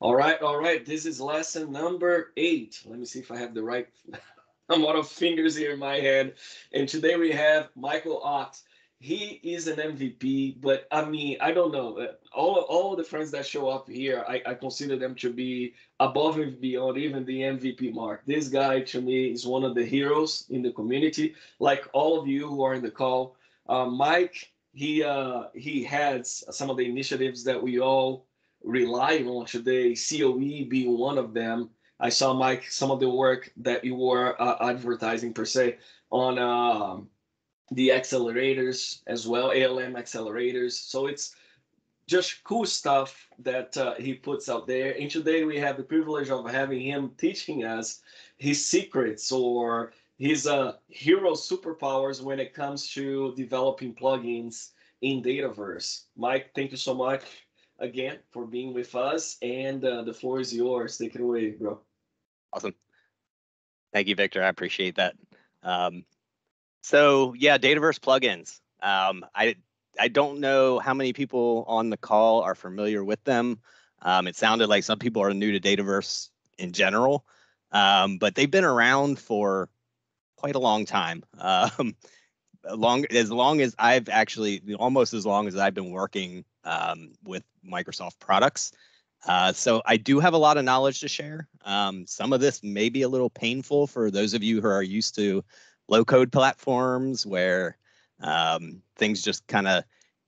All right. This is lesson number 8. Let me see if I have the right amount of fingers here in my head. And today we have Michael Ochs. He is an MVP, but I mean, I don't know. All the friends that show up here, I consider them to be above and beyond even the MVP mark. This guy, to me, is one of the heroes in the community. Like all of you who are in the call, Mike, he heads some of the initiatives that we all relying on today, COE being one of them. I saw, Mike, some of the work that you were advertising per se on the accelerators as well, ALM accelerators. So it's just cool stuff that he puts out there. And today we have the privilege of having him teaching us his secrets or his hero superpowers when it comes to developing plugins in Dataverse. Mike, thank you so much again for being with us, and the floor is yours. Take it away, bro. Awesome. Thank you, Victor. I appreciate that. So yeah, Dataverse plugins. I don't know how many people on the call are familiar with them. It sounded like some people are new to Dataverse in general, but they've been around for quite a long time. As long as I've actually, almost as long as I've been working with Microsoft products. So I do have a lot of knowledge to share. Some of this may be a little painful for those of you who are used to low-code platforms where things just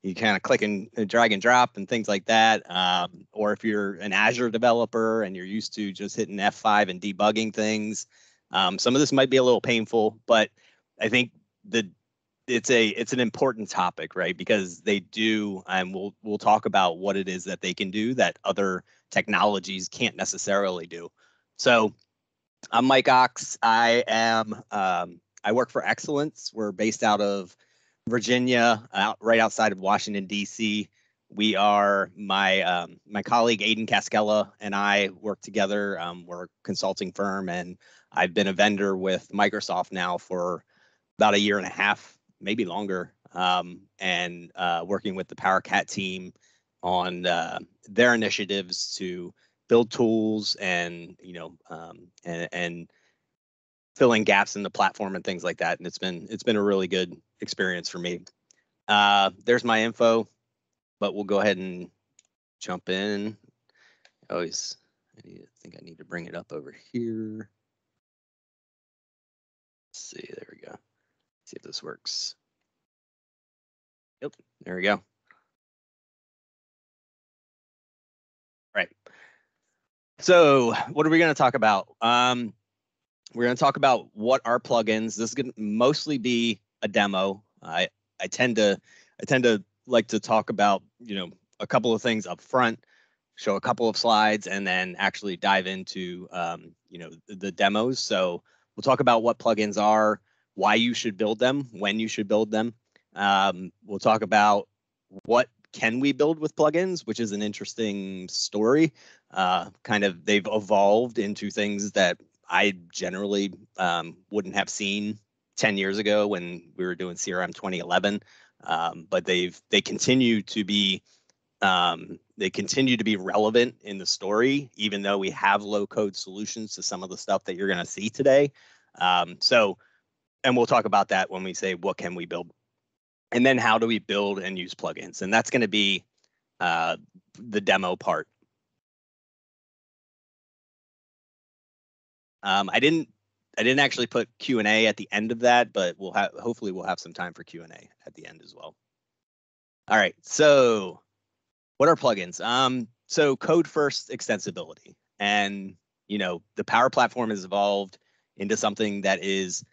you kind of click and drag and drop and things like that. Or if you're an Azure developer and you're used to just hitting F5 and debugging things, some of this might be a little painful, but I think it's an important topic, right? Because they do, and we'll talk about what it is that they can do that other technologies can't necessarily do. So I'm Mike Ochs. I work for Excellence. We're based out of Virginia, right outside of Washington, D.C. We are my colleague Aiden Cascella and I work together. We're a consulting firm, and I've been a vendor with Microsoft now for about a year and a half, maybe longer, and working with the PowerCat team on their initiatives to build tools and and filling gaps in the platform and things like that. And it's been a really good experience for me. There's my info, but we'll go ahead and jump in. I think I need to bring it up over here. Let's see, there we go. See if this works. Yep, there we go. Right. So what are we going to talk about? We're going to talk about what are plugins. This is going to mostly be a demo. I tend to like to talk about a couple of things up front, show a couple of slides, and then actually dive into the demos. So we'll talk about what plugins are, why you should build them, when you should build them. We'll talk about what can we build with plugins, which is an interesting story. They've evolved into things that I generally wouldn't have seen 10 years ago when we were doing CRM 2011. But they continue to be relevant in the story, even though we have low code solutions to some of the stuff that you're going to see today. And we'll talk about that when we say what can we build, and then how do we build and use plugins, and that's going to be the demo part. I didn't actually put Q&A at the end of that, but hopefully we'll have some time for Q&A at the end as well. All right, so what are plugins? So code first extensibility, and the Power Platform has evolved into something that is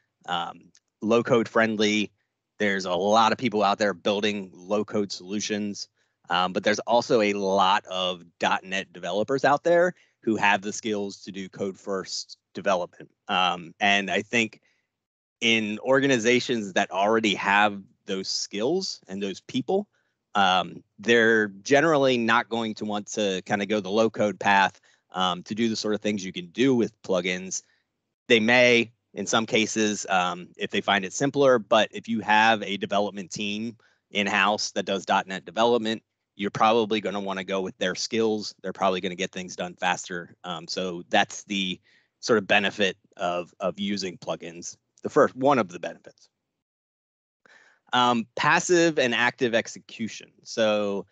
low code friendly. There's a lot of people out there building low code solutions, but there's also a lot of .NET developers out there who have the skills to do code first development. And I think in organizations that already have those skills and those people, they're generally not going to want to kind of go the low code path to do the sort of things you can do with plugins. They may, in some cases, if they find it simpler, but if you have a development team in-house that does .NET development, you're probably going to want to go with their skills. They're probably going to get things done faster. So that's the sort of benefit of using plugins. The first one of the benefits. Passive and active execution. So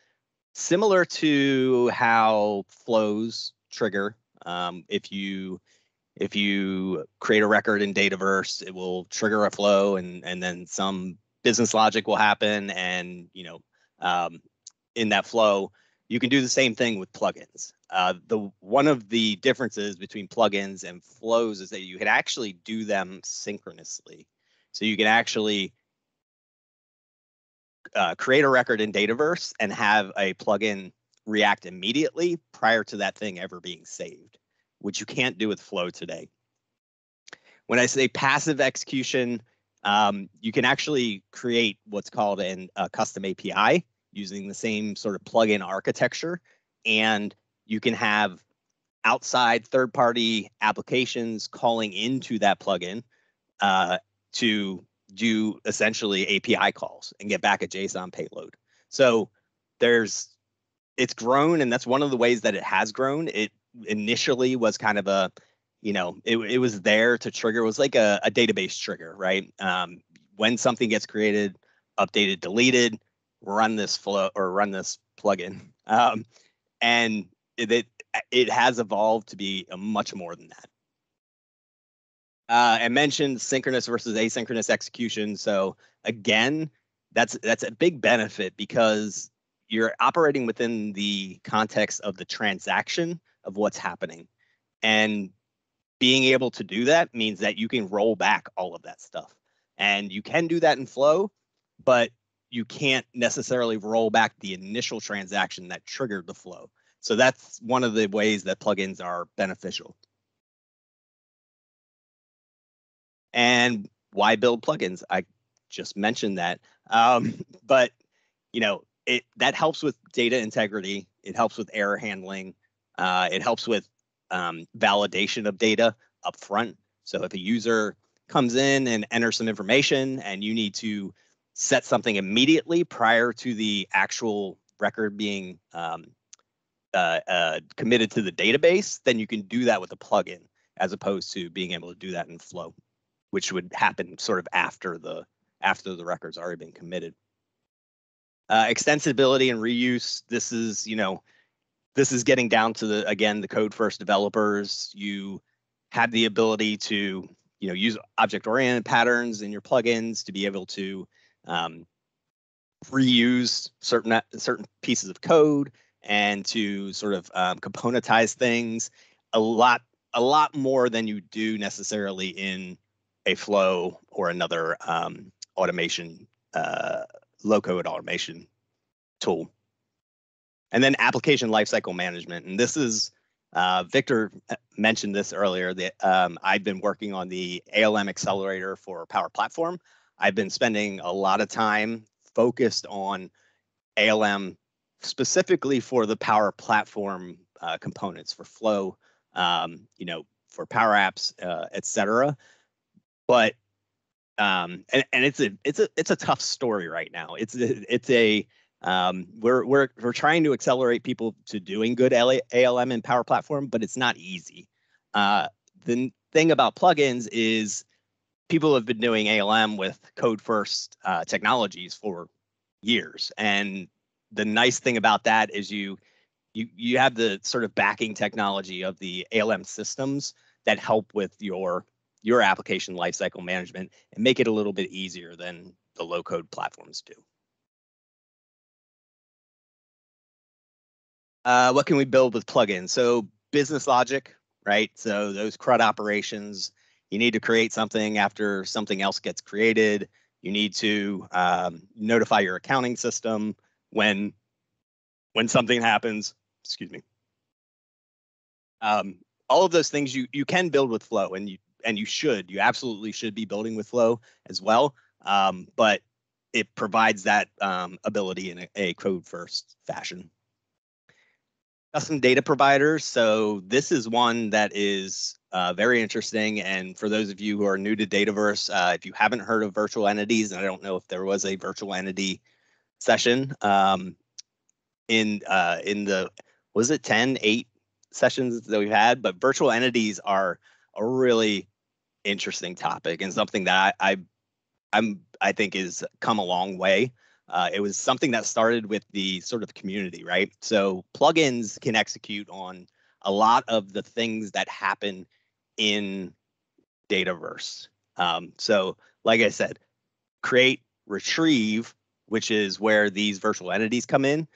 similar to how flows trigger, if you create a record in Dataverse, it will trigger a flow, and then some business logic will happen, and in that flow, you can do the same thing with plugins. One of the differences between plugins and flows is that you can actually do them synchronously. So you can actually create a record in Dataverse and have a plugin react immediately prior to that thing ever being saved, which you can't do with Flow today. When I say passive execution, you can actually create what's called a custom API using the same sort of plugin architecture, and you can have outside third-party applications calling into that plugin to do essentially API calls and get back a JSON payload. So it's grown, and that's one of the ways that it has grown. It initially was kind of a, it was there to trigger. It was like a database trigger, right? When something gets created, updated, deleted, run this flow or run this plugin, and it has evolved to be much more than that. I mentioned synchronous versus asynchronous execution. So again, that's a big benefit because you're operating within the context of the transaction of what's happening. And being able to do that means that you can roll back all of that stuff. And you can do that in Flow, but you can't necessarily roll back the initial transaction that triggered the flow. So that's one of the ways that plugins are beneficial. And why build plugins? I just mentioned that. But that helps with data integrity. It helps with error handling. It helps with validation of data up front. So if a user comes in and enters some information and you need to set something immediately prior to the actual record being committed to the database, then you can do that with a plugin as opposed to being able to do that in Flow, which would happen sort of after the record's already been committed. Extensibility and reuse. This is getting down to the code first developers. You have the ability to use object-oriented patterns in your plugins to be able to reuse certain pieces of code and to sort of componentize things a lot more than you do necessarily in a Flow or another automation, low-code automation tool. And then application lifecycle management. And this is, Victor mentioned this earlier, that I've been working on the ALM accelerator for Power Platform. I've been spending a lot of time focused on ALM specifically for the Power Platform components for Flow, for Power Apps, et cetera. But and it's a tough story right now. We're trying to accelerate people to doing good ALM in Power Platform, but it's not easy. The thing about plugins is people have been doing ALM with code first technologies for years, and the nice thing about that is you have the sort of backing technology of the ALM systems that help with your application lifecycle management and make it a little bit easier than the low code platforms do. What can we build with plugins? So business logic, right? So those CRUD operations, you need to create something after something else gets created. You need to notify your accounting system when something happens. Excuse me. All of those things you can build with Flow, and you absolutely should be building with Flow as well. But it provides that ability in a code first fashion. Custom data providers. So this is one that is very interesting. And for those of you who are new to Dataverse, if you haven't heard of virtual entities, and I don't know if there was a virtual entity session, in the, was it 8 sessions that we've had, but virtual entities are a really interesting topic and something that I think is come a long way. It was something that started with the sort of community, right? So plugins can execute on a lot of the things that happen in Dataverse. So like I said, create, retrieve, which is where these virtual entities come in,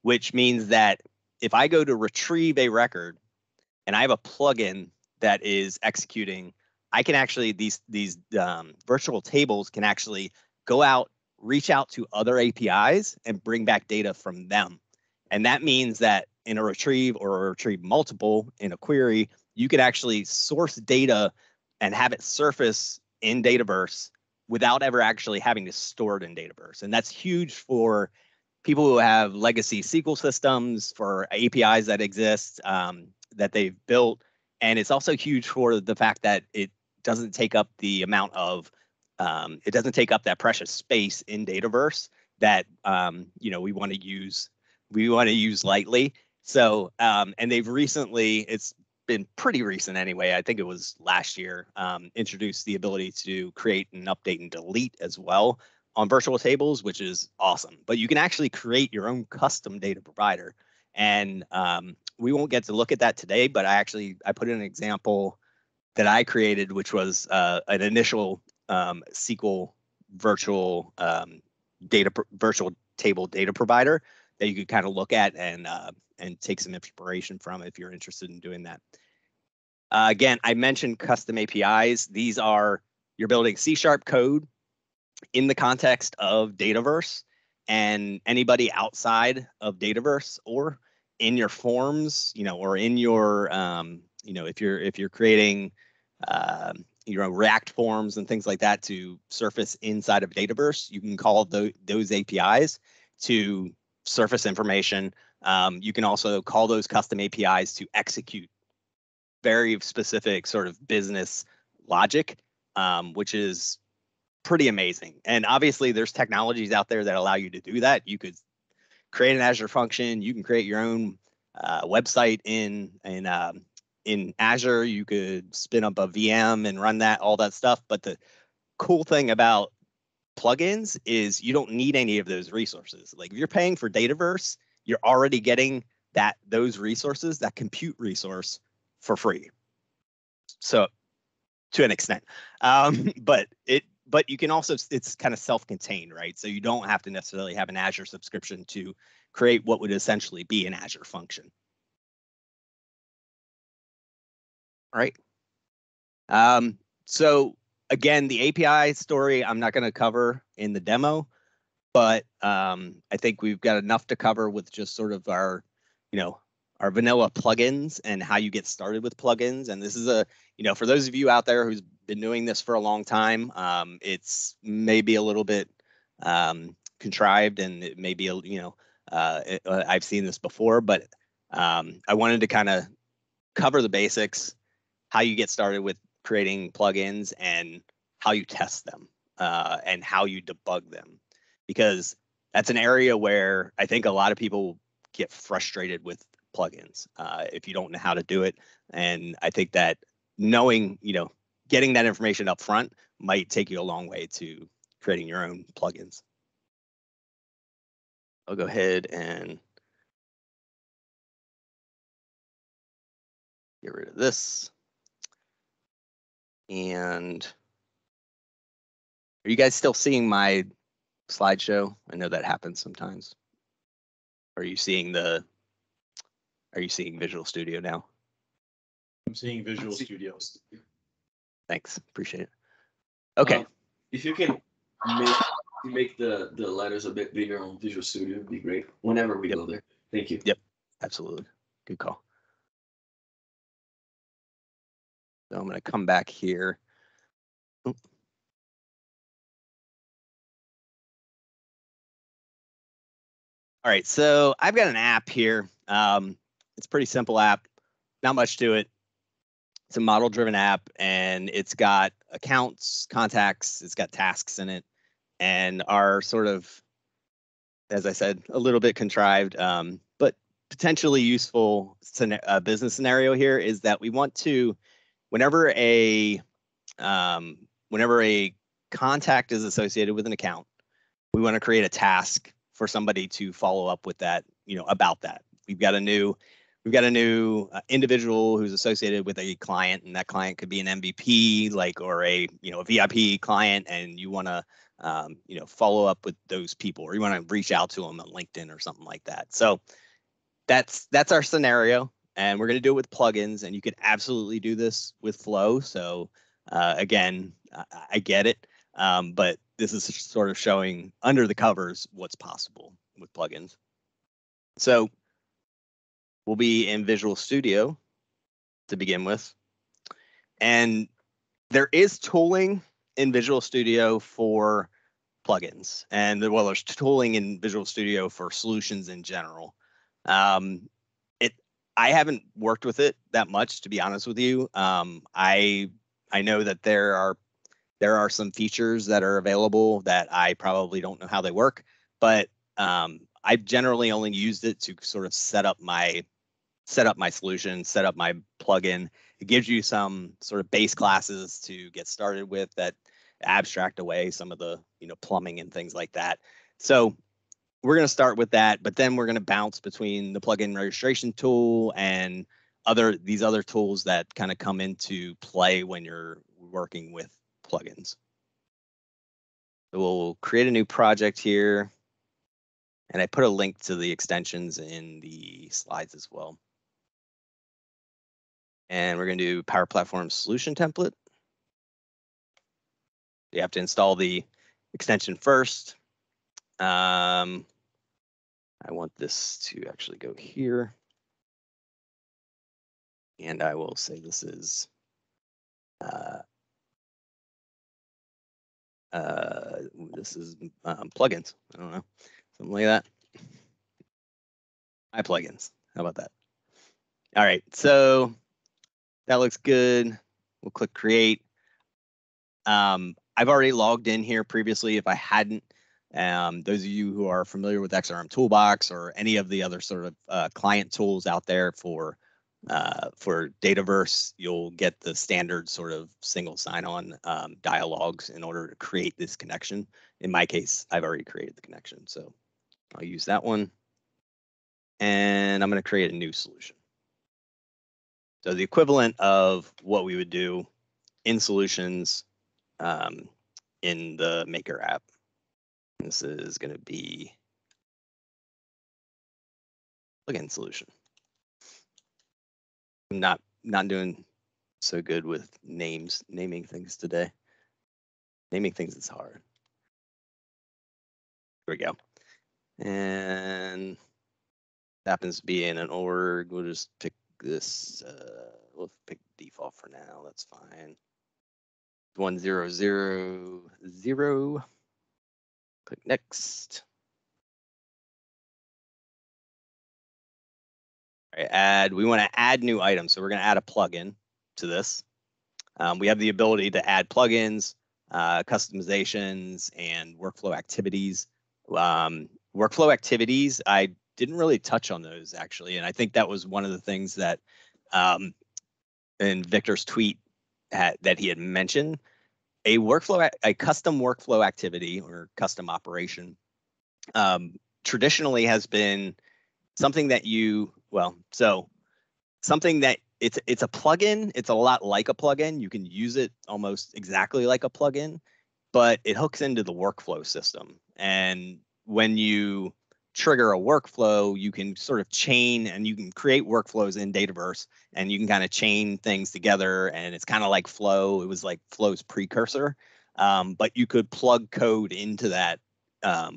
which means that if I go to retrieve a record and I have a plugin that is executing, I can actually, these virtual tables can actually go out, reach out to other APIs and bring back data from them. And that means that in a retrieve or a retrieve multiple in a query, you can actually source data and have it surface in Dataverse without ever actually having to store it in Dataverse. And that's huge for people who have legacy SQL systems, for APIs that exist that they've built. And it's also huge for the fact that it doesn't take up the amount of, it doesn't take up that precious space in Dataverse that we want to use lightly. So, and they've recently, it's been pretty recent anyway, I think it was last year, introduced the ability to create and update and delete as well on virtual tables, which is awesome. But you can actually create your own custom data provider. And we won't get to look at that today, but I put in an example that I created, which was an initial SQL virtual virtual table data provider that you could kind of look at and take some inspiration from if you're interested in doing that. Again, I mentioned custom APIs. These are, you're building C# code in the context of Dataverse, and anybody outside of Dataverse or in your forms, or in your, if you're creating, React forms and things like that to surface inside of Dataverse, you can call those APIs to surface information. You can also call those custom APIs to execute very specific sort of business logic, which is pretty amazing. And obviously there's technologies out there that allow you to do that. You could create an Azure function. You can create your own website in Azure. You could spin up a VM and run that, all that stuff. But the cool thing about plugins is you don't need any of those resources. Like if you're paying for Dataverse, you're already getting those resources, that compute resource, for free. So to an extent, but you can also, it's kind of self-contained, right? So you don't have to necessarily have an Azure subscription to create what would essentially be an Azure function. All right. So again, the API story I'm not going to cover in the demo, but I think we've got enough to cover with just sort of our vanilla plugins and how you get started with plugins. And this is for those of you out there who's been doing this for a long time, it's maybe a little bit contrived, and it may be, I've seen this before, but I wanted to kind of cover the basics, how you get started with creating plugins and how you test them and how you debug them, because that's an area where I think a lot of people get frustrated with plugins if you don't know how to do it. And I think that knowing, getting that information up front might take you a long way to creating your own plugins. I'll go ahead and get rid of this. And are you guys still seeing my slideshow? I know that happens sometimes. Are you seeing Visual Studio now? I'm seeing Visual Studio. Thanks, appreciate it. Okay. If you can make the letters a bit bigger on Visual Studio, it'd be great whenever we go there. Thank you. Yep, absolutely. Good call. So I'm going to come back here. All right, so I've got an app here. It's a pretty simple app, not much to it. It's a model-driven app, and it's got accounts, contacts, it's got tasks in it, and our sort of as I said, a little bit contrived, but potentially useful business scenario here is that we want to, whenever a contact is associated with an account, we want to create a task for somebody to follow up with that, about that. We've got a new individual who's associated with a client, and that client could be an MVP, or a VIP client, and you want to follow up with those people, or you want to reach out to them on LinkedIn or something like that. So that's our scenario, and we're going to do it with plugins, and you could absolutely do this with Flow. So again, I get it, but this is sort of showing under the covers what's possible with plugins. So we'll be in Visual Studio to begin with. And there is tooling in Visual Studio for plugins. And there's tooling in Visual Studio for solutions in general. I haven't worked with it that much, to be honest with you. I know that there are some features that are available that I probably don't know how they work, but I've generally only used it to sort of set up my solution, set up my plugin. It gives you some sort of base classes to get started with that abstract away some of the plumbing and things like that. So we're going to start with that, but then we're going to bounce between the plugin registration tool and these other tools that kind of come into play when you're working with plugins. So we'll create a new project here, and I put a link to the extensions in the slides as well. And we're going to do Power Platform Solution Template. You have to install the extension first. I want this to actually go here. And I will say this is plugins. I don't know, something like that. My plugins. How about that? All right, so that looks good. We'll click create. I've already logged in here previously. If I hadn't, those of you who are familiar with XRM Toolbox or any of the other sort of client tools out there for Dataverse, you'll get the standard sort of single sign-on dialogues in order to create this connection. In my case, I've already created the connection, so I'll use that one. And I'm going to create a new solution. So the equivalent of what we would do in solutions in the Maker app. This is going to be plugin solution. I'm not doing so good with naming things today. Naming things is hard. Here we go. And it happens to be in an org. We'll just pick this. We'll pick default for now. That's fine. 1000. Click next. All right, we want to add new items. So we're going to add a plugin to this. We have the ability to add plugins, customizations, and workflow activities. Workflow activities, I didn't really touch on those actually. And I think that was one of the things that in Victor's tweet that he had mentioned. A custom workflow activity or custom operation traditionally has been something that something that it's a plugin. It's a lot like a plugin. You can use it almost exactly like a plugin, but it hooks into the workflow system. And when you trigger a workflow, you can sort of chain and you can create workflows in Dataverse, and you can kind of chain things together. And it's kind of like Flow. It was like Flow's precursor, but you could plug code into that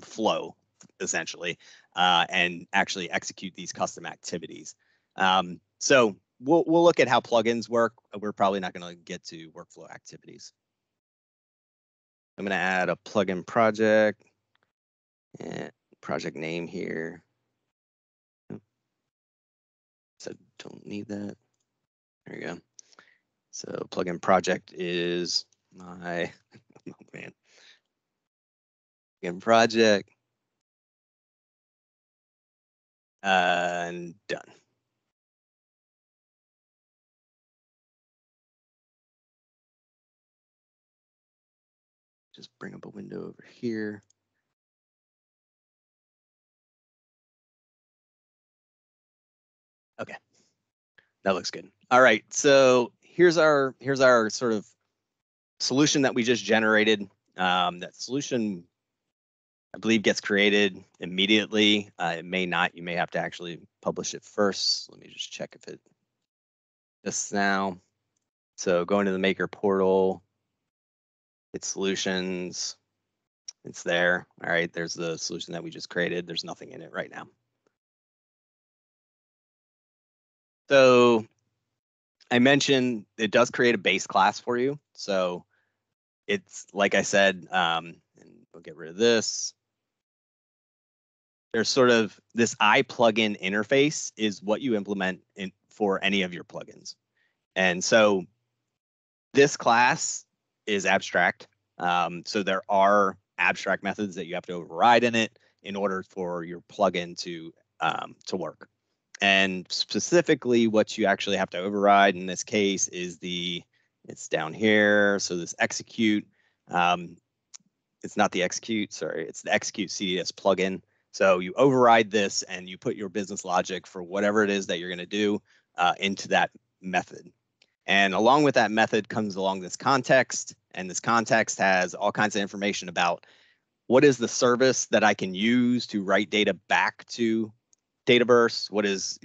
flow essentially and actually execute these custom activities. So we'll look at how plugins work. We're probably not going to get to workflow activities. I'm going to add a plugin project and project name here. So don't need that. There you go. So plugin project is my plugin project. And done. Just bring up a window over here. Okay, that looks good. All right, so here's our sort of solution that we just generated. That solution, I believe, gets created immediately. It may not. You may have to actually publish it first. Let me just check if it just now. So go into the Maker portal, hit solutions. It's there. All right, there's the solution that we just created. There's nothing in it right now. So I mentioned it does create a base class for you. So it's like I said, and we'll get rid of this. There's sort of this iPlugin interface is what you implement in for any of your plugins. And so this class is abstract. So there are abstract methods that you have to override in it in order for your plugin to work. And specifically what you actually have to override in this case is it's down here. So this execute, it's not the execute, sorry, it's the execute CDS plugin. So you override this and you put your business logic for whatever it is that you're going to do into that method. And along with that method comes along this context, and this context has all kinds of information about what is the service that I can use to write data back to Dataverse, what is,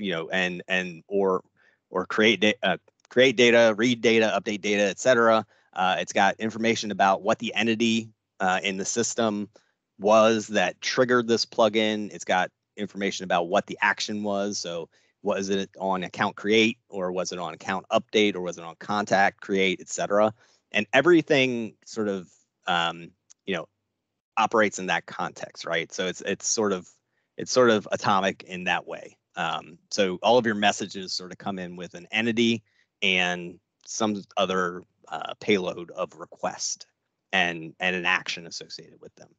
or create data, read data, update data, etc. It's got information about what the entity in the system was that triggered this plugin. It's got information about what the action was. So was it on account create, or was it on account update, or was it on contact create, etc. And everything sort of operates in that context, right? So it's sort of atomic in that way. So all of your messages sort of come in with an entity and some other payload of request and an action associated with them.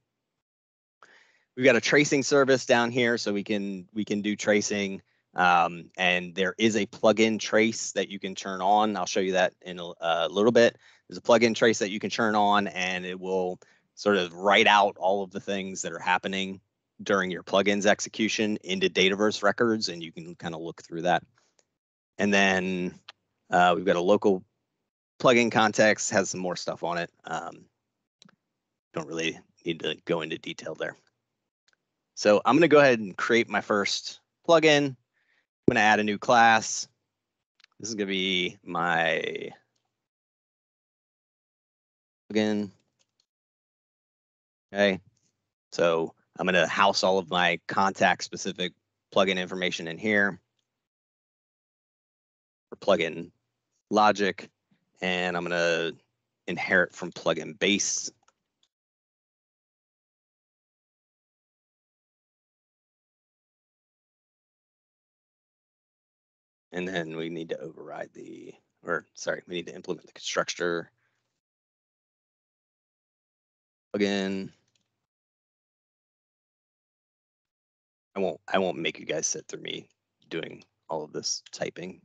We've got a tracing service down here, so we can do tracing, and there is a plugin trace that you can turn on. I'll show you that in a little bit. There's a plugin trace that you can turn on, and it will sort of write out all of the things that are happening during your plugin's execution into Dataverse records, and you can kind of look through that. And then we've got a local plugin context, has some more stuff on it. Don't really need to go into detail there. So I'm going to go ahead and create my first plugin. I'm going to add a new class. This is going to be my plugin. Okay, so I'm going to house all of my contact-specific plugin information in here for plugin logic, and I'm going to inherit from plugin base. And then we need to override we need to implement the constructor plugin. I won't make you guys sit through me doing all of this typing.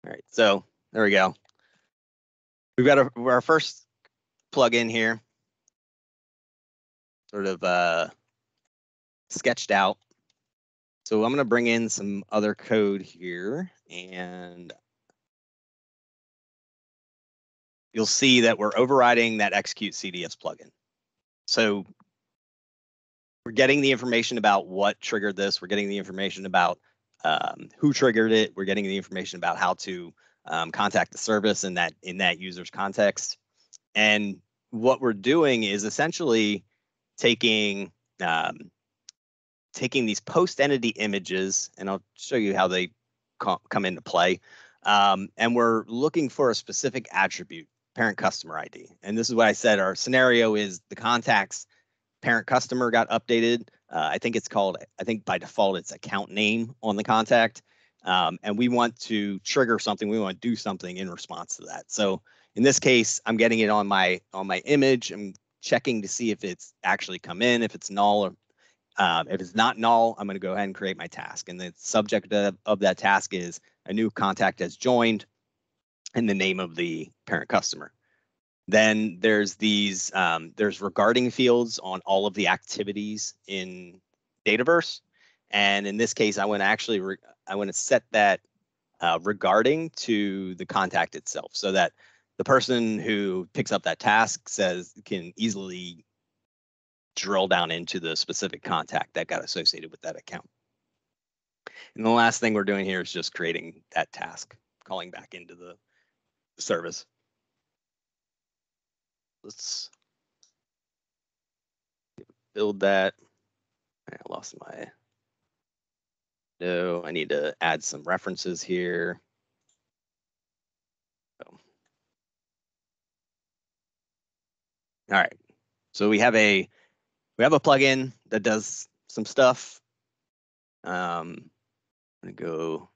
All right, so there we go. We've got our first plugin here, sort of sketched out. So I'm going to bring in some other code here, and you'll see that we're overriding that execute CDS plugin. So we're getting the information about what triggered this. We're getting the information about who triggered it. We're getting the information about how to contact the service in that user's context. And what we're doing is essentially taking these post entity images, and I'll show you how they come into play. And we're looking for a specific attribute, parent customer ID. And this is what I said, our scenario is the contacts parent customer got updated. I think by default it's account name on the contact. And we want to trigger something. We want to do something in response to that. So in this case, I'm getting it on my image. I'm checking to see if it's actually come in. If it's null, If it's not null, I'm going to go ahead and create my task. And the subject of that task is a new contact has joined and the name of the parent customer. Then there's these, there's regarding fields on all of the activities in Dataverse. And in this case, I want to set that regarding to the contact itself so that the person who picks up that task can easily drill down into the specific contact that got associated with that account. And the last thing we're doing here is just creating that task, calling back into the service. Let's build that. I lost my, no, I need to add some references here. Oh. All right, so we have a plugin that does some stuff. I'm gonna go,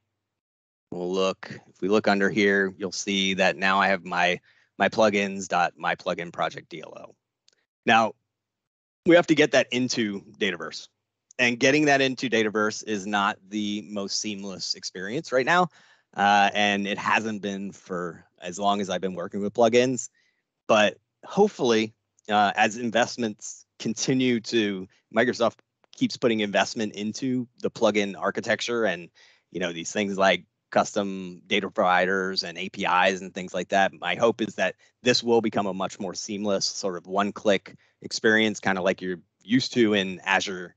we'll look, if we look under here, you'll see that now I have my plugins.myplugin project DLL. Now, we have to get that into Dataverse. And getting that into Dataverse is not the most seamless experience right now. And it hasn't been for as long as I've been working with plugins. But hopefully, as investments continue to, Microsoft keeps putting investment into the plugin architecture and, you know, these things like custom data providers and APIs and things like that. My hope is that this will become a much more seamless sort of one-click experience, kind of like you're used to in Azure,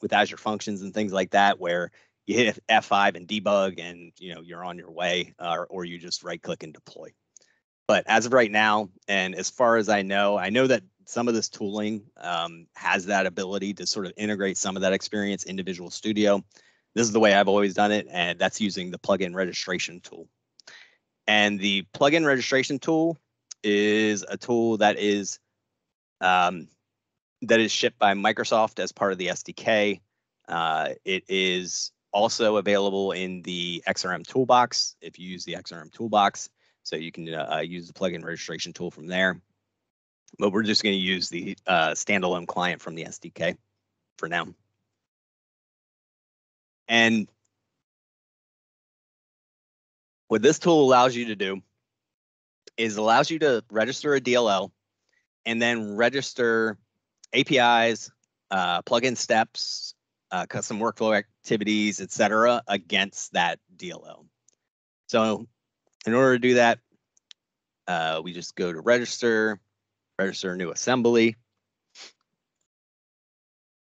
with Azure Functions and things like that, where you hit F5 and debug and, you know, you're on your way, or you just right-click and deploy. But as of right now, and as far as I know that some of this tooling has that ability to sort of integrate some of that experience into Visual Studio. This is the way I've always done it, and that's using the plugin registration tool. And the plugin registration tool is a tool that is shipped by Microsoft as part of the SDK. It is also available in the XRM toolbox if you use the XRM toolbox. So you can use the plugin registration tool from there. But we're just going to use the standalone client from the SDK for now. And what this tool allows you to do is allows you to register a DLL and then register APIs, plugin steps, custom workflow activities, etc., against that DLL. So in order to do that, we just go to register a new assembly.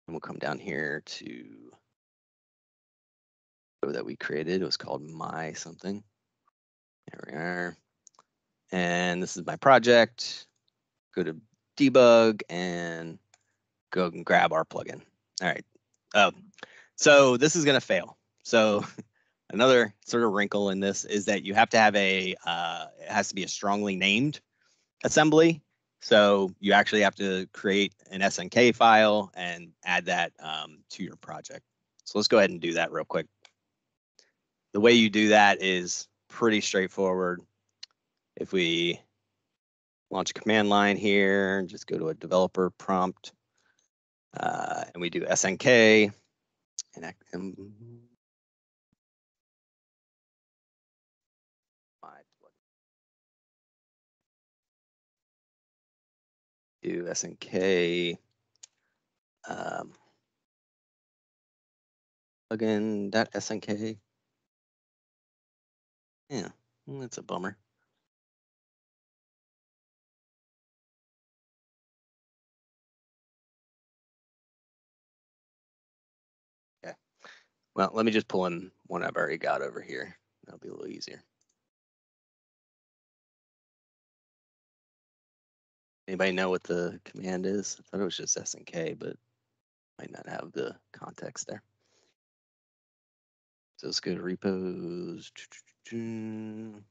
And we'll come down here to that we created. It was called my something. There we are. And this is my project. Go to debug and go and grab our plugin. All right. So this is going to fail. So another sort of wrinkle in this is that you have to have it has to be a strongly named assembly. So you actually have to create an SNK file and add that to your project. So let's go ahead and do that real quick. The way you do that is pretty straightforward. If we launch a command line here, just go to a developer prompt, and we do SNK, and do SNK plugin.snk. Yeah, that's a bummer. Okay. Well, let me just pull in one I've already got over here. That'll be a little easier. Anybody know what the command is? I thought it was just SNK, but might not have the context there. So let's go to repos. I'm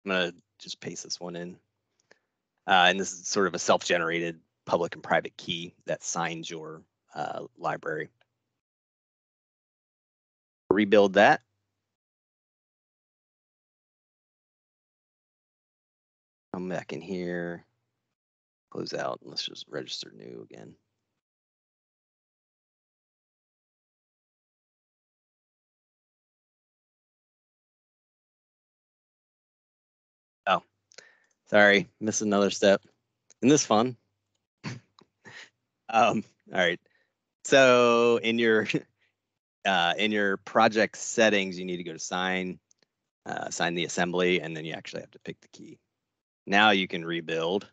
gonna just paste this one in. And this is sort of a self-generated public and private key that signs your library. Rebuild that. come back in here, close out, and let's just register new again. Oh, sorry, missed another step. Isn't this fun? All right. So in your project settings, you need to go to sign the assembly, and then you actually have to pick the key. Now you can rebuild,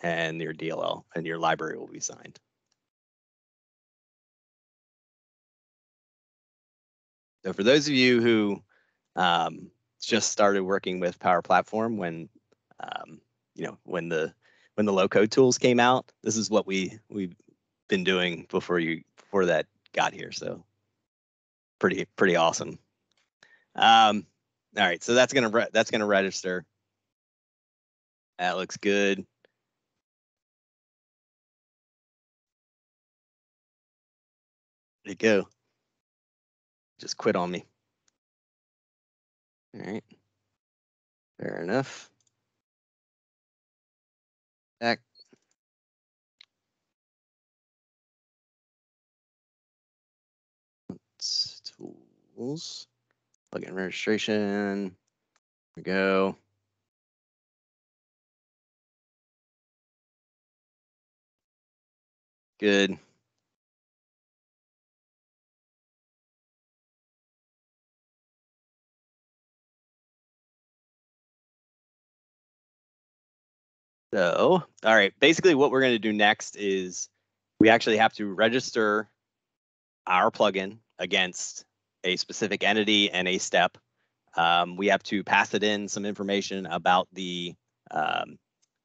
and your DLL and your library will be signed. So for those of you who just started working with Power Platform when when the low code tools came out, this is what we've been doing before that got here. So pretty awesome. All right, so that's gonna register. That looks good. There you go. Just quit on me. All right. Fair enough. Back. Tools. Plugin registration. There we go. Good. So, all right, basically what we're going to do next is we actually have to register our plugin against a specific entity and a step. We have to pass it in some information about the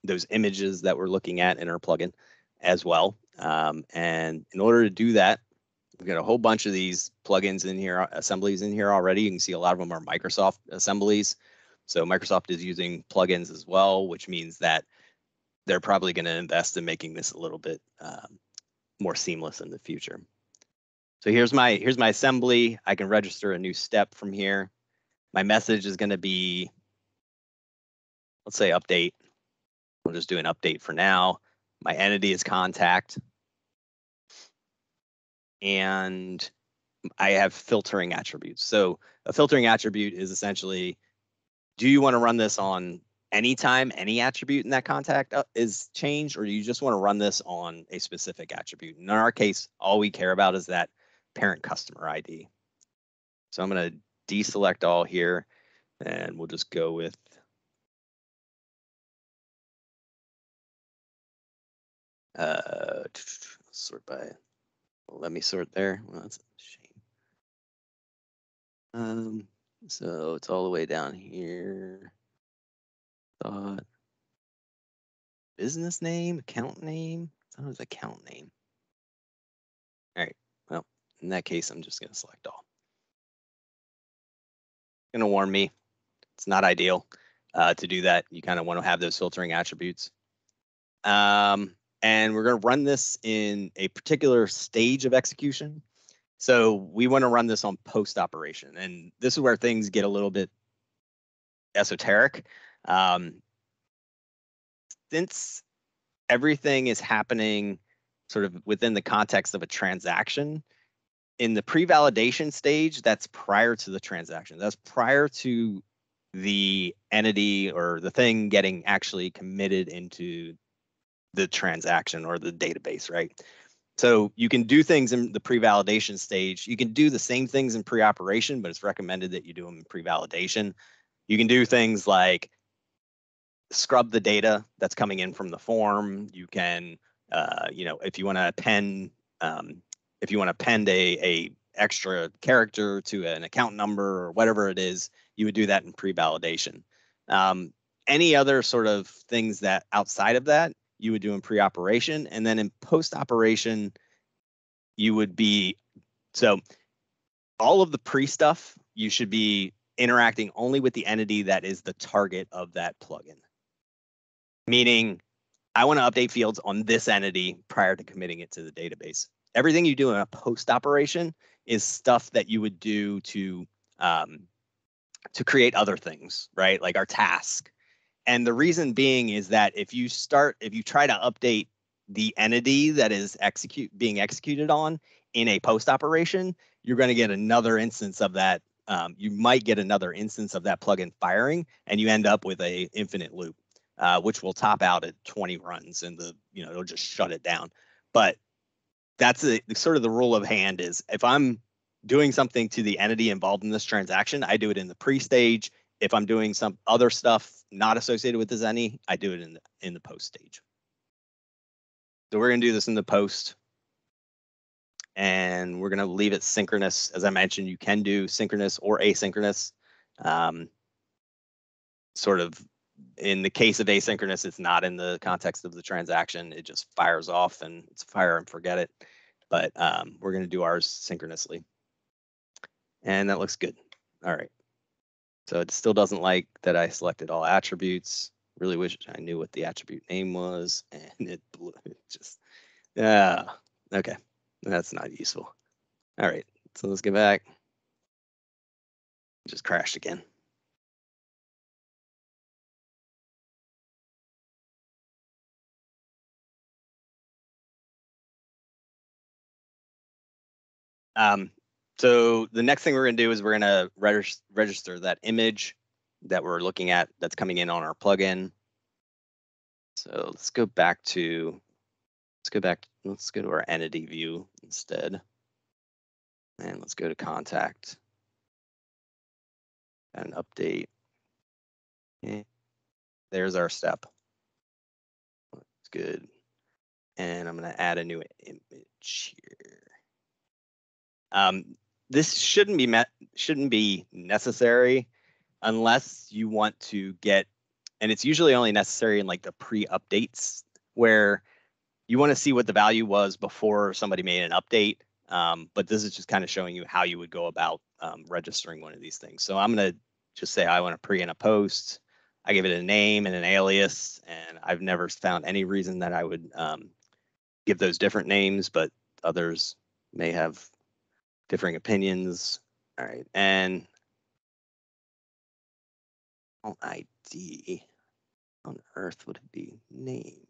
those images that we're looking at in our plugin as well. And in order to do that, we've got a whole bunch of these plugins in here, assemblies in here already. You can see a lot of them are Microsoft assemblies. So Microsoft is using plugins as well, which means that they're probably going to invest in making this a little bit more seamless in the future. So here's my assembly. I can register a new step from here. My message is going to be, let's say update. We'll just do an update for now. My entity is contact. And I have filtering attributes. So a filtering attribute is essentially, do you want to run this on anytime any attribute in that contact is changed, or do you just want to run this on a specific attribute? In our case, all we care about is that parent customer ID. So I'm going to deselect all here, and we'll just go with sort by. Let me sort there. Well, that's a shame. So it's all the way down here. Thought. Business name, account name. That was account name. All right. Well, in that case, I'm just going to select all. Going to warn me, it's not ideal to do that. You kind of want to have those filtering attributes. And we're going to run this in a particular stage of execution. So we want to run this on post operation. And this is where things get a little bit esoteric. Since everything is happening sort of within the context of a transaction, in the pre-validation stage, that's prior to the transaction. That's prior to the entity or the thing getting actually committed into the transaction or the database, right? So you can do things in the pre-validation stage. You can do the same things in pre-operation, but it's recommended that you do them in pre-validation. You can do things like scrub the data that's coming in from the form. You can, if you want to append, a extra character to an account number or whatever it is, you would do that in pre-validation. Any other sort of things that outside of that, you would do in pre-operation, and then in post-operation, you would be, so all of the pre-stuff, you should be interacting only with the entity that is the target of that plugin. Meaning, I want to update fields on this entity prior to committing it to the database. Everything you do in a post operation is stuff that you would do to create other things, right? Like our task. And the reason being is that if you try to update the entity that is being executed on in a post operation, you're going to get another instance of that. You might get another instance of that plugin firing, and you end up with a infinite loop, which will top out at 20 runs, and it'll just shut it down. But that's sort of the rule of hand is if I'm doing something to the entity involved in this transaction, I do it in the pre-stage. If I'm doing some other stuff not associated with this any, I do it in the post stage. So we're going to do this in the post, and we're going to leave it synchronous. As I mentioned, you can do synchronous or asynchronous. Sort of in the case of asynchronous, it's not in the context of the transaction. It just fires off, and it's fire and forget it. But we're going to do ours synchronously. And that looks good. All right. So it still doesn't like that I selected all attributes. Really wish I knew what the attribute name was, and it blew it just, yeah, okay. That's not useful. All right, so let's get back. Just crashed again. So the next thing we're going to do is we're going to register that image that we're looking at that's coming in on our plugin. So let's go to our entity view instead. And let's go to contact and update. Okay. There's our step. That's good. And I'm going to add a new image here. This shouldn't be necessary unless you want to get, and it's usually only necessary in like the pre-updates where you want to see what the value was before somebody made an update. But this is just kind of showing you how you would go about registering one of these things. So I'm going to just say I want a pre and a post. I give it a name and an alias, and I've never found any reason that I would give those different names, but others may have differing opinions. All right, and ID on Earth would it be named?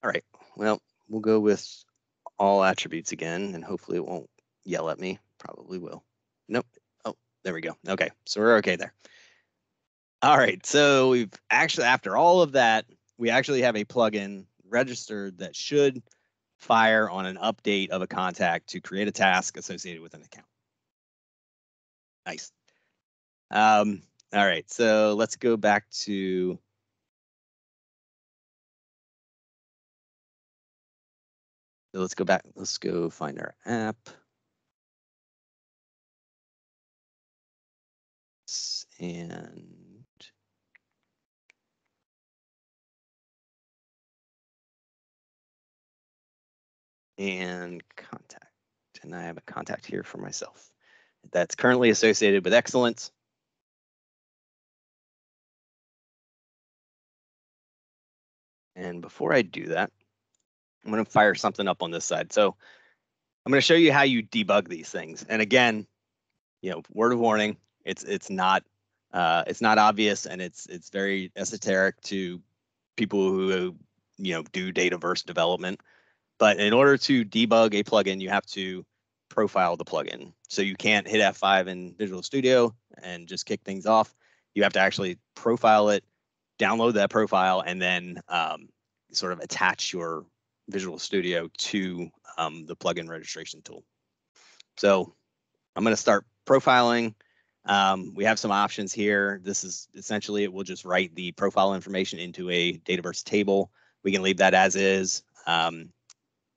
All right, well, we'll go with all attributes again, and hopefully it won't yell at me. Probably will. Nope. Oh, there we go. Okay, so we're okay there. All right, so we've actually, after all of that, we actually have a plugin registered that should fire on an update of a contact to create a task associated with an account. Nice. All right, so let's go back to let's go find our app. And contact. And I have a contact here for myself that's currently associated with excellence. And before I do that, I'm going to fire something up on this side. So I'm going to show you how you debug these things. And again, word of warning, it's not obvious, and it's very esoteric to people who do Dataverse development. But in order to debug a plugin, you have to profile the plugin. So you can't hit F5 in Visual Studio and just kick things off. You have to actually profile it, download that profile, and then sort of attach your Visual Studio to the plugin registration tool. So I'm going to start profiling. We have some options here. This is essentially, it will just write the profile information into a Dataverse table. We can leave that as is.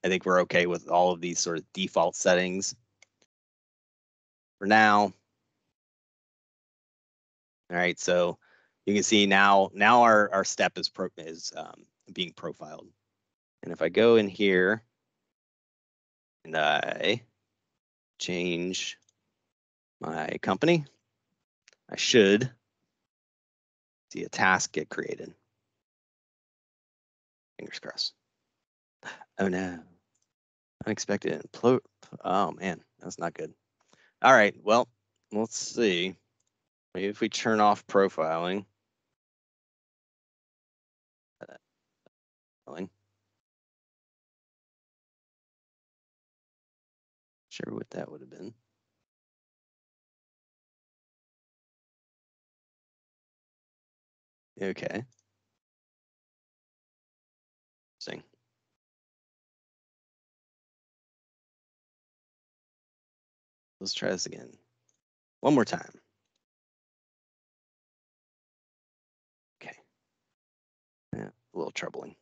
I think we're okay with all of these sort of default settings for now. All right, so you can see now our step is being profiled. And if I go in here and I change my company, I should see a task get created. Fingers crossed. Oh no. Unexpected implode. Oh man, that's not good. All right, well, let's see. Maybe if we turn off profiling. Sure what that would have been. Okay. Interesting. Let's try this again. One more time. Okay. Yeah, a little troubling.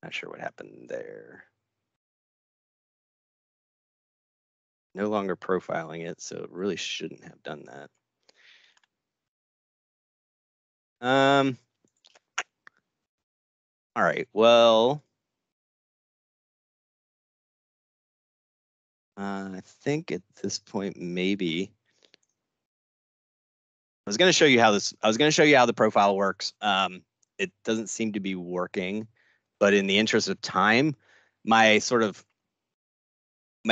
Not sure what happened there. No longer profiling it, so it really shouldn't have done that. All right, well, I think at this point, maybe I was going to show you how the profile works. It doesn't seem to be working, but in the interest of time, my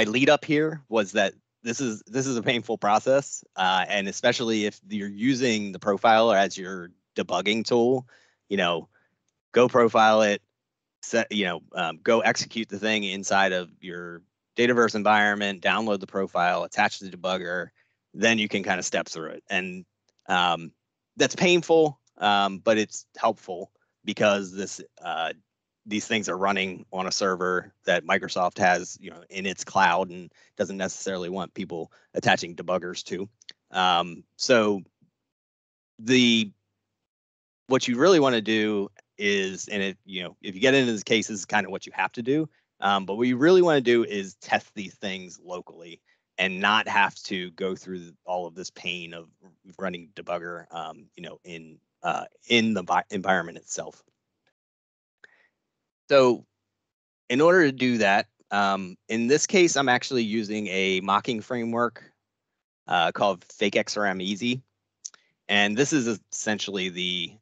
lead up here was that this is a painful process, and especially if you're using the profiler as your debugging tool, go profile it, set, go execute the thing inside of your Dataverse environment, download the profile, attach the debugger, then you can kind of step through it. And that's painful, but it's helpful because these things are running on a server that Microsoft has, in its cloud and doesn't necessarily want people attaching debuggers to. So what you really want to do is, and if you get into this case, this is kind of what you have to do. But what you really want to do is test these things locally and not have to go through all of this pain of running debugger, in the environment itself. So in order to do that, in this case, I'm actually using a mocking framework called FakeXRM Easy. And this is essentially the,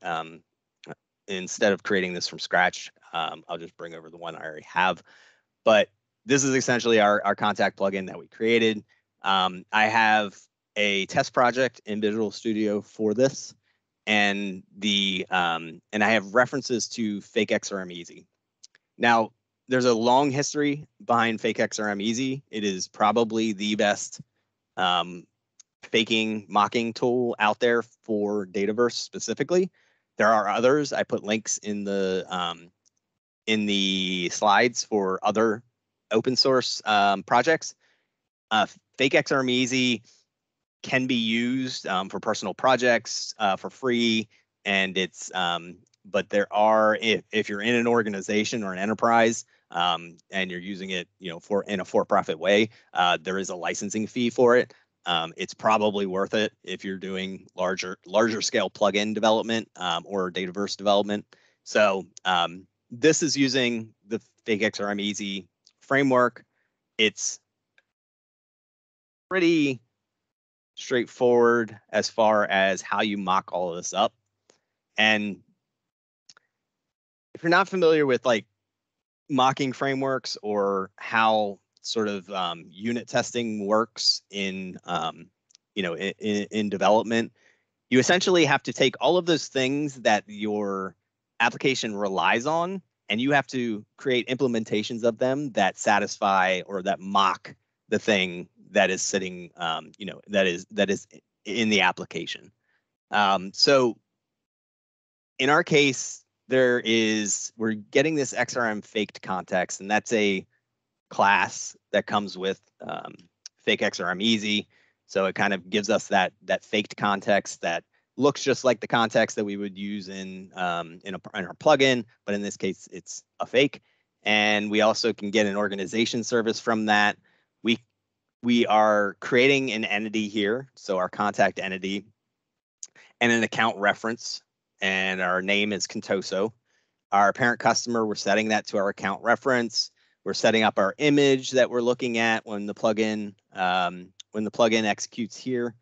instead of creating this from scratch, I'll just bring over the one I already have. But this is essentially our contact plugin that we created. I have a test project in Visual Studio for this, and I have references to FakeXRM Easy. Now, there's a long history behind FakeXRM Easy. It is probably the best mocking tool out there for Dataverse specifically. There are others. I put links in the slides for other open source projects. FakeXRM Easy can be used for personal projects for free, and it's but there are, if you're in an organization or an enterprise and you're using it, in a for-profit way, there is a licensing fee for it. It's probably worth it if you're doing larger scale plugin development or Dataverse development. So this is using the FakeXRM Easy framework. It's pretty straightforward as far as how you mock all of this up. And if you're not familiar with like mocking frameworks or how sort of unit testing works in development, you essentially have to take all of those things that your application relies on, and you have to create implementations of them that satisfy or that mock the thing that is sitting, that is in the application. So in our case, we're getting this XRM faked context, and that's a class that comes with FakeXRM Easy. So it kind of gives us that faked context that looks just like the context that we would use in our plugin, but in this case, it's a fake. And we also can get an organization service from that. We are creating an entity here, so our contact entity, and an account reference, and our name is Contoso. Our parent customer, we're setting that to our account reference. We're setting up our image that we're looking at when the plugin executes here.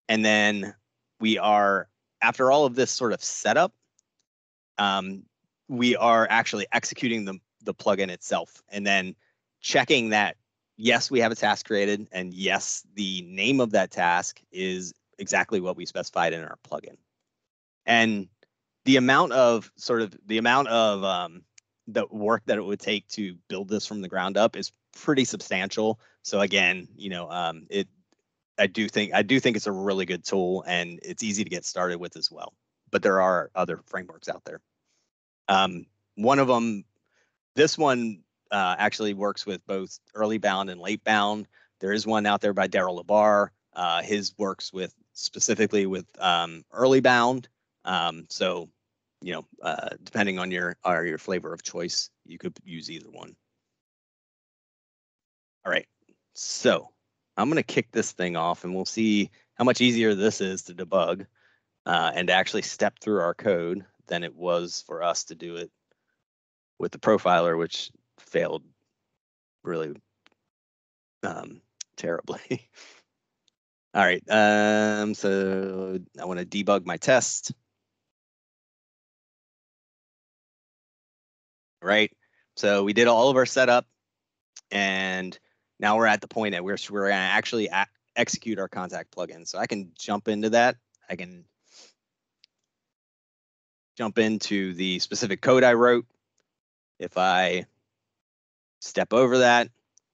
And then we are, after all of this sort of setup, we are actually executing the plugin itself, and then checking that yes, we have a task created, and yes, the name of that task is exactly what we specified in our plugin. And the amount of the work that it would take to build this from the ground up is pretty substantial. So again, I do think it's a really good tool, and it's easy to get started with as well. But there are other frameworks out there. One of them, this one actually works with both early bound and late bound. There is one out there by Daryl Labar. His works with specifically with early bound. So, depending on your flavor of choice, you could use either one. All right, so I'm going to kick this thing off, and we'll see how much easier this is to debug and to actually step through our code than it was for us to do it with the profiler, which failed really terribly. All right, so I want to debug my test. All right, so we did all of our setup, and now we're at the point that we're going to actually execute our contact plugin. So I can jump into that. I can jump into the specific code I wrote. If I step over that,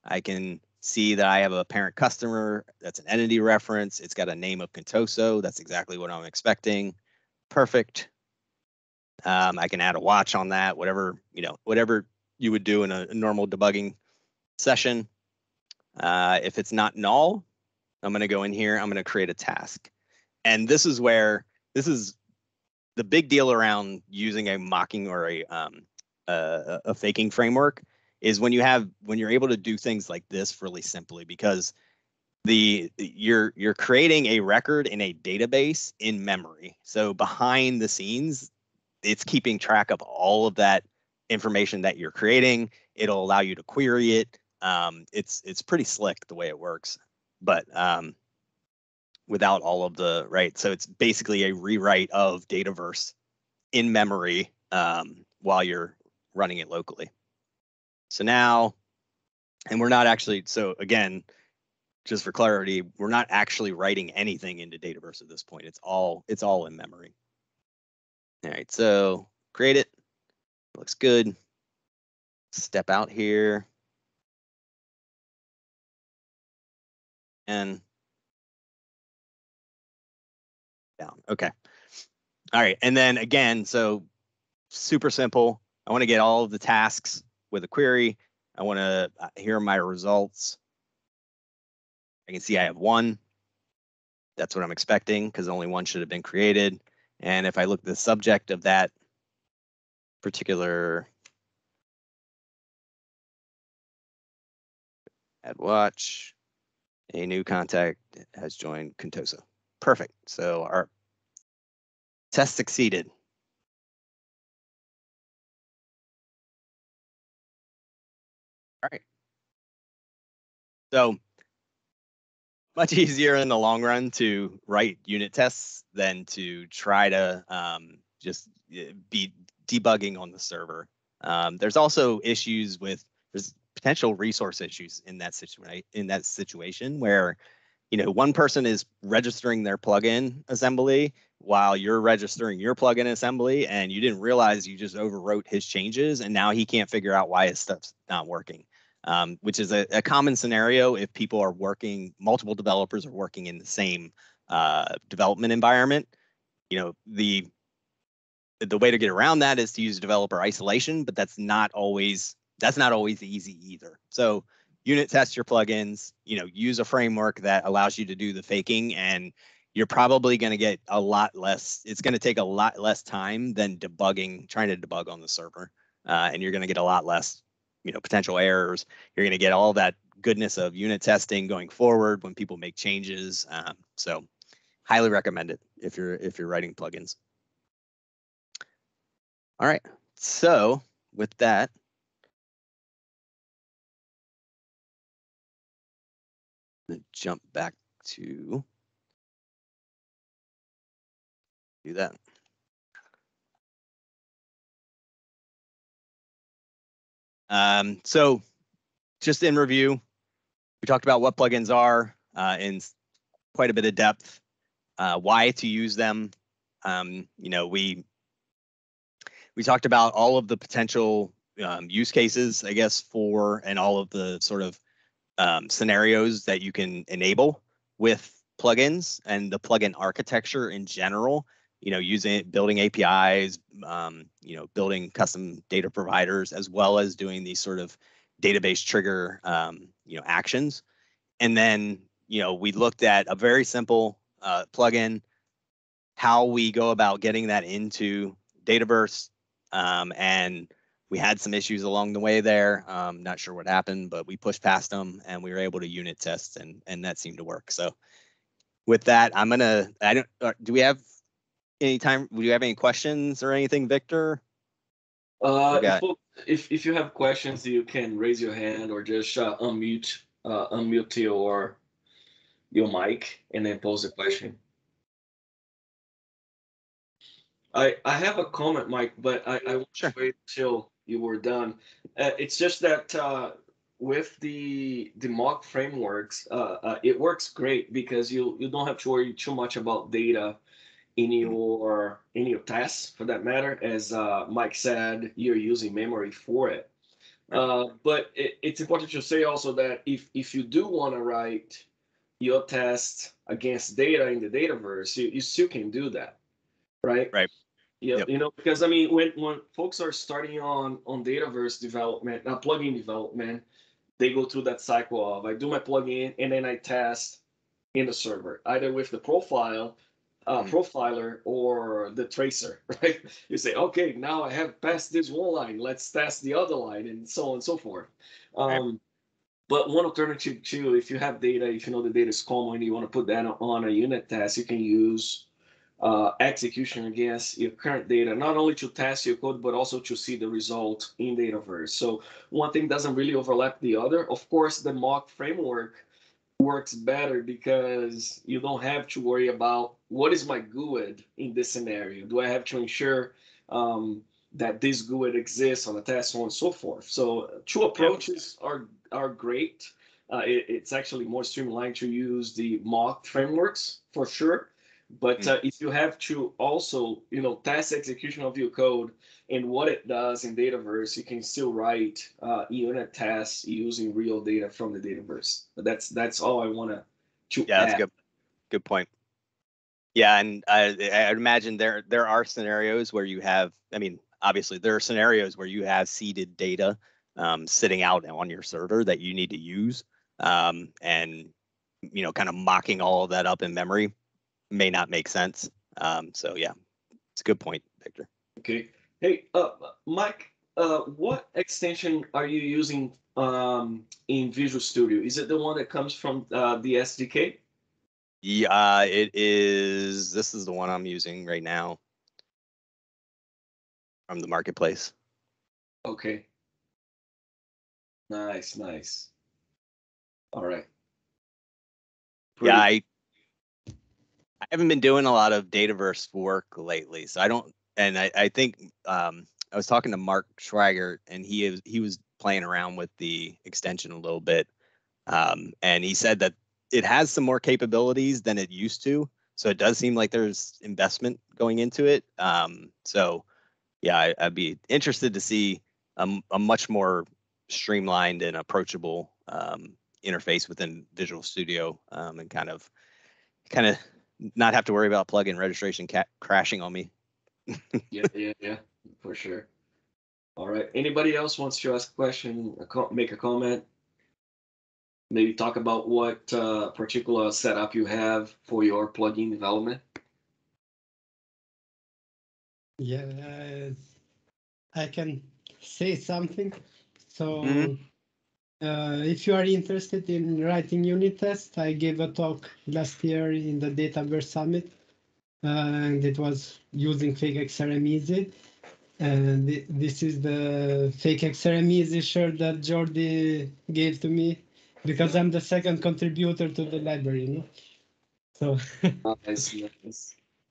I can see that I have a parent customer. That's an entity reference. It's got a name of Contoso. That's exactly what I'm expecting. Perfect. I can add a watch on that, whatever you would do in a normal debugging session. If it's not null, I'm going to go in here. I'm going to create a task. And this is the big deal around using a mocking or a faking framework is when you're able to do things like this really simply, because you're creating a record in a database in memory. So behind the scenes, it's keeping track of all of that information that you're creating. It'll allow you to query it. It's pretty slick the way it works, but without all of the right. So it's basically a rewrite of Dataverse in memory while you're running it locally. So now, and we're not actually, so again, just for clarity, we're not actually writing anything into Dataverse at this point. It's all in memory. All right, so create it. Looks good. Step out here. And down. Okay. All right, and then again, so super simple. I want to get all of the tasks with a query. I want to here are my results. I can see I have one. That's what I'm expecting because only one should have been created. And if I look at the subject of that particular add watch, a new contact has joined Contoso. Perfect. So our test succeeded. All right. So much easier in the long run to write unit tests than to try to just be debugging on the server. There's also issues there's potential resource issues in that situation where one person is registering their plugin assembly while you're registering your plugin assembly, and you didn't realize you just overwrote his changes, and now he can't figure out why his stuff's not working. Which is a common scenario if multiple developers are working in the same development environment. The way to get around that is to use developer isolation, but that's not always easy either. So unit test your plugins, use a framework that allows you to do the faking, and you're probably going to get a lot less. It's going to take a lot less time than trying to debug on the server, and you're going to get a lot less potential errors. You're going to get all that goodness of unit testing going forward when people make changes. So highly recommend it if you're writing plugins. All right, so with that, I'm going to jump back to do that. So just in review, we talked about what plugins are in quite a bit of depth, why to use them. We talked about all of the potential use cases, I guess, for and all of the sort of scenarios that you can enable with plugins and the plugin architecture in general. Building APIs, building custom data providers, as well as doing these sort of database trigger, actions. And then, we looked at a very simple plugin, how we go about getting that into Dataverse, and we had some issues along the way there. Not sure what happened, but we pushed past them and we were able to unit test, and that seemed to work. So with that, do we have any time? Do you have any questions or anything, Victor? If you have questions, you can raise your hand or just unmute your mic and then pose the question. I have a comment, Mike, but I want to wait till you were done. It's just that with the mock frameworks, it works great because you don't have to worry too much about data in your tests, for that matter. As Mike said, you're using memory for it. But it's important to say also that if you do want to write your test against data in the Dataverse, you still can do that, right? Right. Yeah, yep. Because I mean, when folks are starting on Dataverse development, plugin development, they go through that cycle of I do my plugin and then I test in the server, either with the profiler or the tracer, right? You say, okay, now I have passed this one line, let's test the other line, and so on and so forth. But one alternative too, if you have data, if you know the data is common, you want to put that on a unit test, you can use execution against your current data, not only to test your code, but also to see the result in Dataverse. So one thing doesn't really overlap the other. Of course, the mock framework works better because you don't have to worry about what is my GUID in this scenario. Do I have to ensure that this GUID exists on the test, so on and so forth. So two approaches are great. It's actually more streamlined to use the mock frameworks for sure. But if you have to also, test execution of your code and what it does in Dataverse, you can still write unit tests using real data from the Dataverse. That's all I want to add. That's a good point. Yeah, and I imagine there are scenarios where you have, obviously there are scenarios where you have seeded data sitting out on your server that you need to use, and kind of mocking all of that up in memory may not make sense. So yeah, it's a good point, Victor. Okay. Hey, Mike, what extension are you using in Visual Studio? Is it the one that comes from the SDK? Yeah, it is. This is the one I'm using right now from the marketplace. Okay. Nice. All right. Yeah, I haven't been doing a lot of Dataverse work lately, so I don't. And I think I was talking to Mark Schwager, and he was playing around with the extension a little bit, and he said that it has some more capabilities than it used to. So it does seem like there's investment going into it. So yeah, I'd be interested to see a much more streamlined and approachable interface within Visual Studio, and kind of not have to worry about plugin registration crashing on me. Yeah, for sure. All right. Anybody else wants to ask a question, make a comment? Maybe talk about what particular setup you have for your plugin development. Yeah, I can say something. So if you are interested in writing unit tests, I gave a talk last year in the Dataverse Summit, and it was using fake XRM Easy. And this is the fake XRM Easy shirt that Jordi gave to me, because I'm the second contributor to the library, So Nice.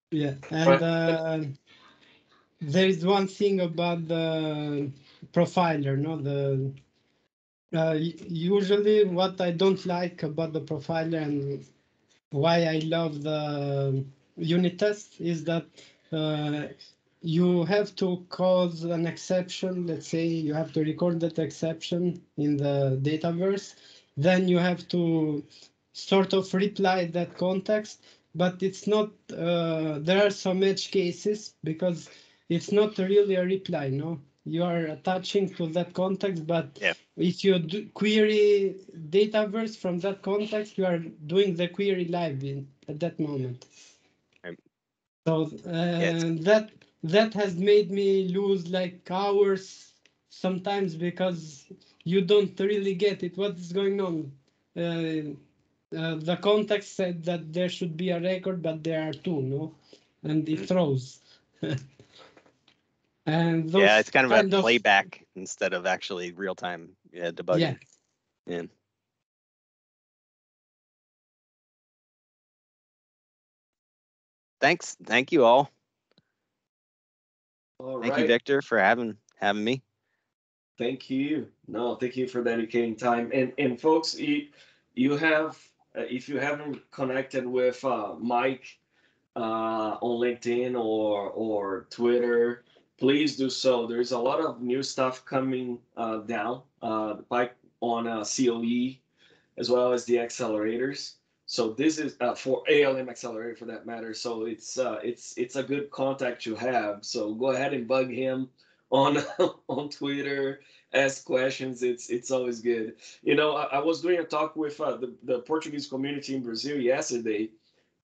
yeah, and there is one thing about the profiler, no? Usually what I don't like about the profiler and why I love the unit test is that you have to cause an exception. Let's say you have to record that exception in the Dataverse. Then you have to sort of reply that context, but it's not, there are some edge cases because it's not really a reply, no? You are attaching to that context, but Yeah. if you query Dataverse from that context, you are doing the query live at that moment. Right. So that has made me lose like hours sometimes because you don't really get it. What is going on? The context said that there should be a record, but there are two, no? And it throws. And those Yeah, it's kind of a of playback instead of actually real time debugging. Yeah. Thanks. Thank you all. All Thank you, right. Victor, for having me. Thank you. No, thank you for dedicating time. And folks, you have if you haven't connected with Mike on LinkedIn or Twitter, please do so. There's a lot of new stuff coming down like on COE as well as the accelerators. So this is for ALM accelerator for that matter. So it's a good contact to have. So go ahead and bug him on on Twitter, ask questions. It's always good. You know, I was doing a talk with the Portuguese community in Brazil yesterday,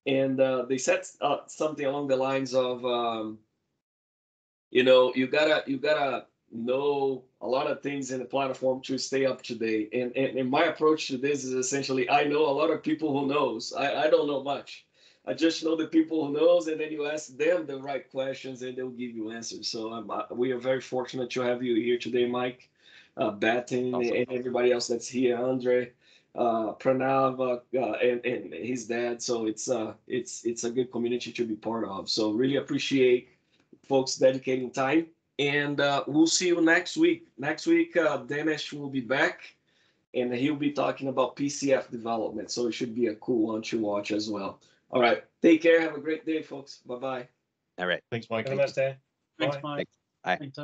and they said something along the lines of you know, you gotta know a lot of things in the platform to stay up to date. And my approach to this is essentially I know a lot of people who knows. I don't know much. I just know the people who knows, and then you ask them the right questions, and they'll give you answers. So we are very fortunate to have you here today, Mike, Batten, Awesome. and everybody else that's here, Andre, Pranav, and his dad. So it's a good community to be part of. So really appreciate folks dedicating time. And we'll see you next week. Next week, Denesh will be back and he'll be talking about PCF development. So it should be a cool one to watch as well. All right. Take care. Have a great day, folks. Bye bye. All right. Thanks, Mike. Have a nice day. Thanks, Bye. Mike. Bye. Thanks.